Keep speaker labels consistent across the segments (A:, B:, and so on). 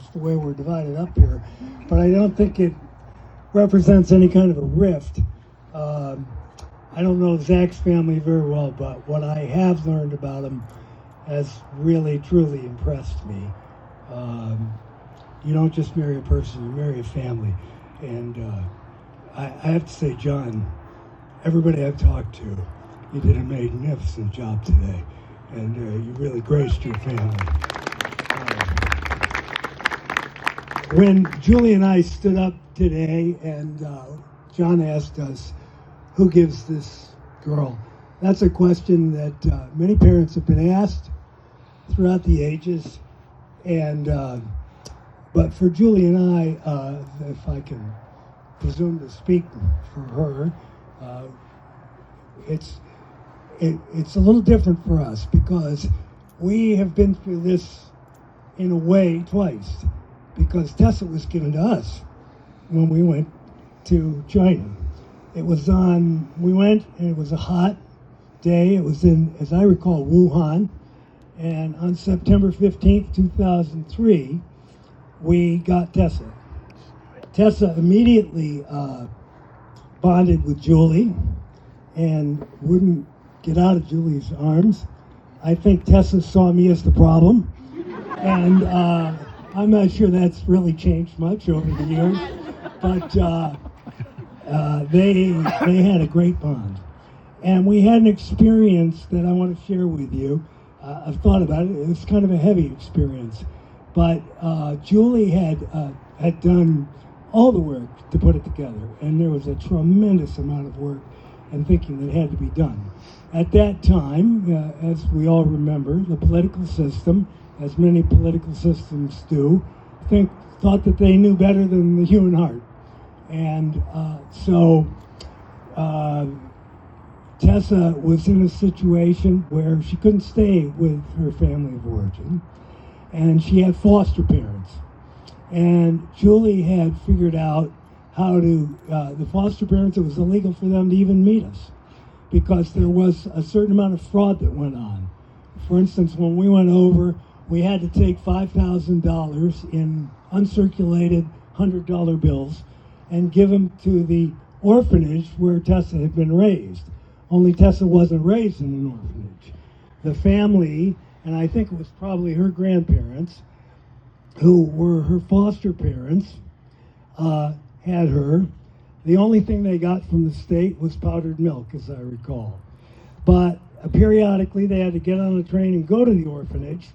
A: just the way we're divided up here. But I don't think it represents any kind of a rift. I don't know Zach's family very well, but what I have learned about him has really, truly impressed me. You don't just marry a person, you marry a family. And I have to say, John, everybody I've talked to, you did a magnificent job today. And you really graced your family. When Julie and I stood up today and John asked us, who gives this girl? That's a question that many parents have been asked throughout the ages. And but for Julie and I, if I can presume to speak for her, it's a little different for us because we have been through this in a way twice, because Tessa was given to us when we went to China. We went and it was a hot day. It was in, as I recall, Wuhan. And on September 15th, 2003, we got Tessa. Tessa immediately bonded with Julie and wouldn't get out of Julie's arms. I think Tessa saw me as the problem, and I'm not sure that's really changed much over the years, but they had a great bond. And we had an experience that I want to share with you. I've thought about it. It was kind of a heavy experience, but Julie had done all the work to put it together, and there was a tremendous amount of work and thinking that had to be done. At that time, as we all remember, the political system, as many political systems do, thought that they knew better than the human heart. And so Tessa was in a situation where she couldn't stay with her family of origin, and she had foster parents. And Julie had figured out how to, the foster parents, it was illegal for them to even meet us because there was a certain amount of fraud that went on. For instance, when we went over, we had to take $5,000 in uncirculated $100 bills and give them to the orphanage where Tessa had been raised. Only Tessa wasn't raised in an orphanage. The family, and I think it was probably her grandparents, who were her foster parents, had her. The only thing they got from the state was powdered milk, as I recall. But periodically they had to get on a train and go to the orphanage,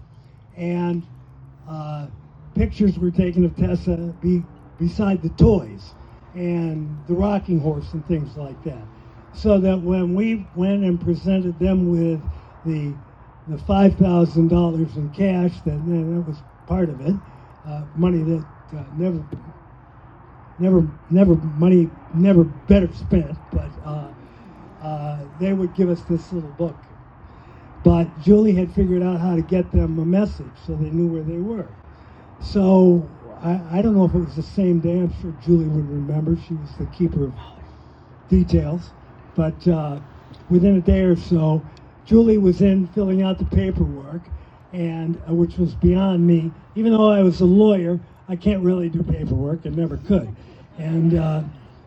A: and pictures were taken of Tessa beside the toys and the rocking horse and things like that. So that when we went and presented them with the $5,000 in cash, that was part of it, money that never better spent, but they would give us this little book. But Julie had figured out how to get them a message so they knew where they were. So I don't know if it was the same day. I'm sure Julie would remember. She was the keeper of details. But within a day or so, Julie was in filling out the paperwork, and which was beyond me. Even though I was a lawyer, I can't really do paperwork and never could. And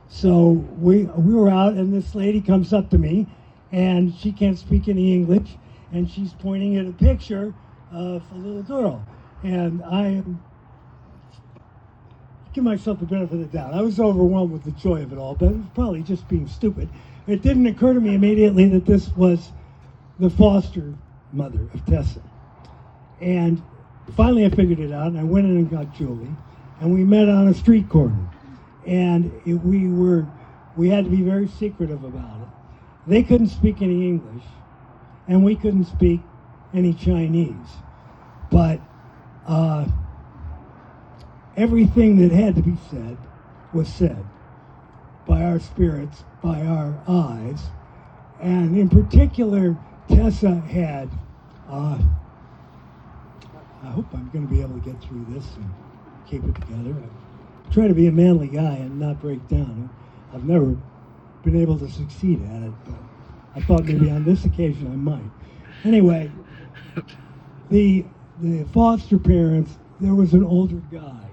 A: so we were out, and this lady comes up to me, and she can't speak any English, and she's pointing at a picture of a little girl. And I give myself the benefit of the doubt. I was overwhelmed with the joy of it all, but it was probably just being stupid. It didn't occur to me immediately that this was the foster mother of Tessa. And finally I figured it out, and I went in and got Julie, and we met on a street corner. And we had to be very secretive about it. They couldn't speak any English, and we couldn't speak any Chinese. But everything that had to be said was said by our spirits, by our eyes. And in particular, Tessa had, I hope I'm going to be able to get through this and keep it together. I try to be a manly guy and not break down. I've never been able to succeed at it, but I thought maybe on this occasion I might. Anyway, the foster parents there was an older guy.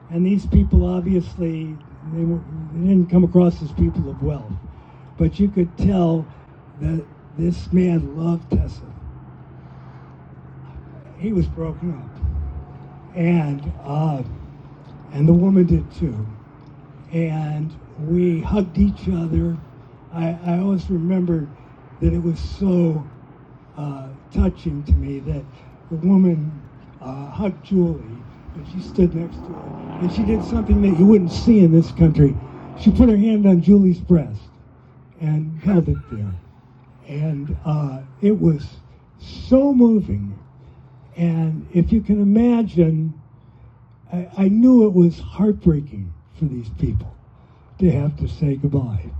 A: And these people obviously, they didn't come across as people of wealth. But you could tell that this man loved Tessa. He was broken up. And the woman did too. And we hugged each other. I always remembered that it was so touching to me that the woman hugged Julie, and she stood next to her. And she did something that you wouldn't see in this country. She put her hand on Julie's breast and held it there. And it was so moving. And if you can imagine, I knew it was heartbreaking for these people to have to say goodbye.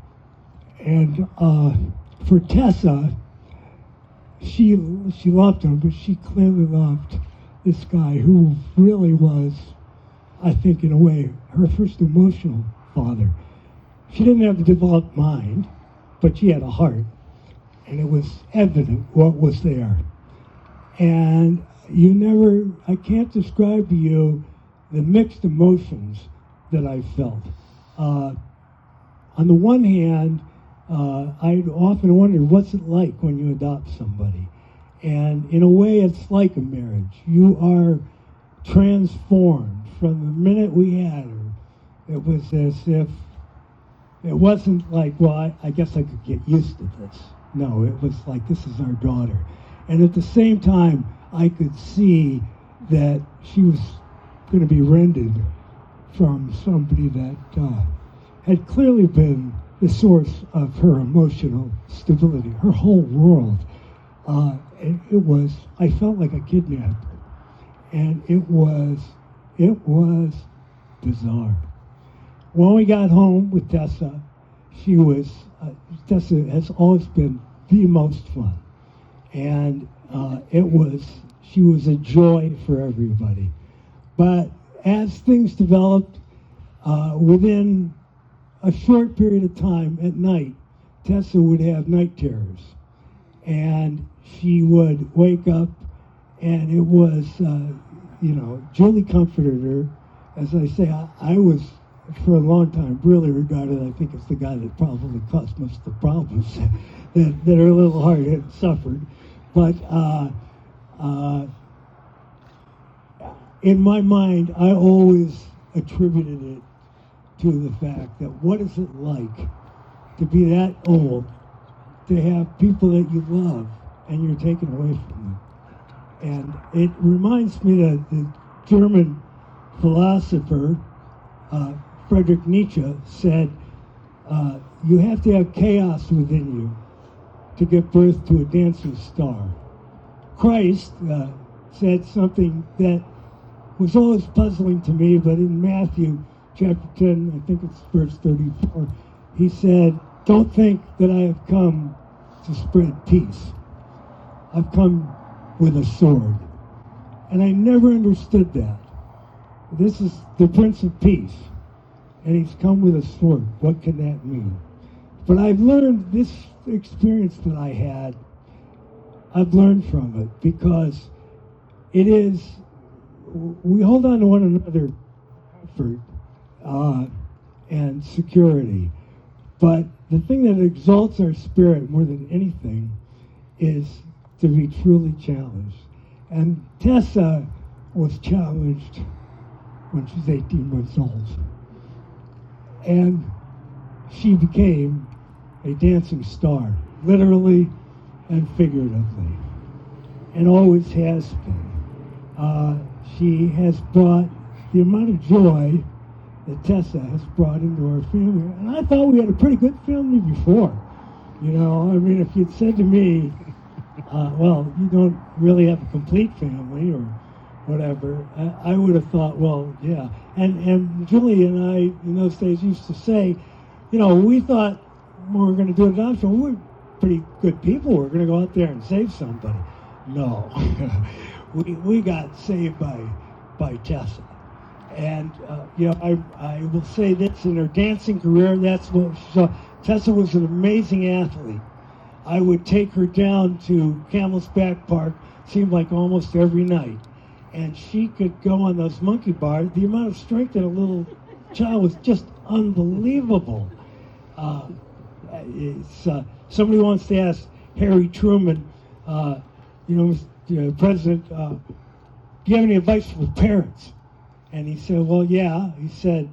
A: And for Tessa, she loved him, but she clearly loved this guy who really was, I think, in a way, her first emotional father. She didn't have a developed mind, but she had a heart, and it was evident what was there. And I can't describe to you the mixed emotions that I felt. On the one hand, I'd often wondered, what's it like when you adopt somebody? And in a way, it's like a marriage. You are transformed from the minute we had her. It was as if, it wasn't like, well, I guess I could get used to this. No, it was like, this is our daughter. And at the same time, I could see that she was going to be rendered from somebody that had clearly been the source of her emotional stability, her whole world. It was, I felt like a kidnapper. And it was bizarre. When we got home with Tessa, Tessa has always been the most fun. And she was a joy for everybody. But as things developed, within a short period of time at night, Tessa would have night terrors. And she would wake up, and it was, Julie comforted her. As I say, I was, for a long time, really regarded, I think, as the guy that probably caused most of the problems that her little heart had suffered. But in my mind, I always attributed it to the fact that what is it like to be that old, to have people that you love and you're taken away from them. And it reminds me that the German philosopher Friedrich Nietzsche said, you have to have chaos within you to give birth to a dancing star. Christ said something that was always puzzling to me, but in Matthew chapter 10, I think it's verse 34, he said, don't think that I have come to spread peace. I've come with a sword. And I never understood that. This is the Prince of Peace, and he's come with a sword. What can that mean? But I've learned this experience that I had, I've learned from it, because it is, we hold on to one another comfort and security. But the thing that exalts our spirit more than anything is to be truly challenged. And Tessa was challenged when she was 18 months old. And she became a dancing star, literally and figuratively, and always has been. She has brought the amount of joy that Tessa has brought into our family. And I thought we had a pretty good family before. You know, I mean, if you'd said to me, well, you don't really have a complete family or whatever, I would have thought, well, yeah. And Julie and I, in those days, used to say, you know, we thought when we were going to do adoption, we were pretty good people. We were going to go out there and save somebody. No. we got saved by Tessa. And, you know, I will say this, in her dancing career, that's what she saw. Tessa was an amazing athlete. I would take her down to Camel's Back Park, seemed like almost every night. and she could go on those monkey bars. The amount of strength in a little child was just unbelievable. Somebody wants to ask Harry Truman, President, do you have any advice for parents? And he said, well, yeah. He said,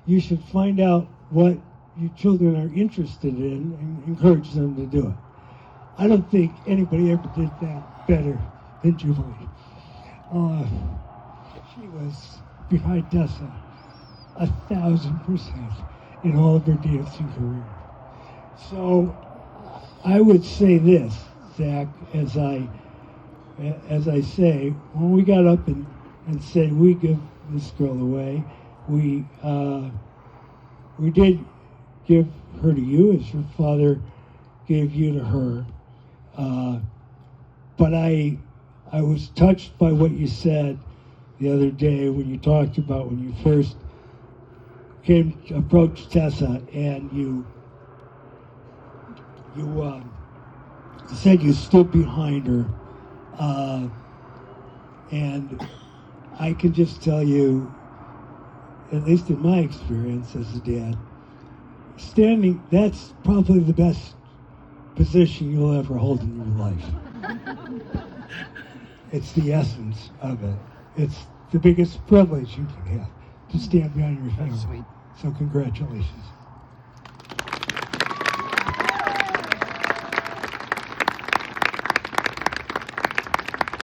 A: you should find out what your children are interested in and encourage them to do it. I don't think anybody ever did that better than Julie. She was behind Tessa 1,000% in all of her dancing career. So I would say this, Zach, as I say, when we got up and said we give this girl away, we did give her to you as your father gave you to her. But I was touched by what you said the other day when you talked about when you first approached Tessa, and you said you stood behind her. And I can just tell you, at least in my experience as a dad, that's probably the best position you'll ever hold in your life. It's the essence of it. It's the biggest privilege you can have, to stand behind your family. So congratulations.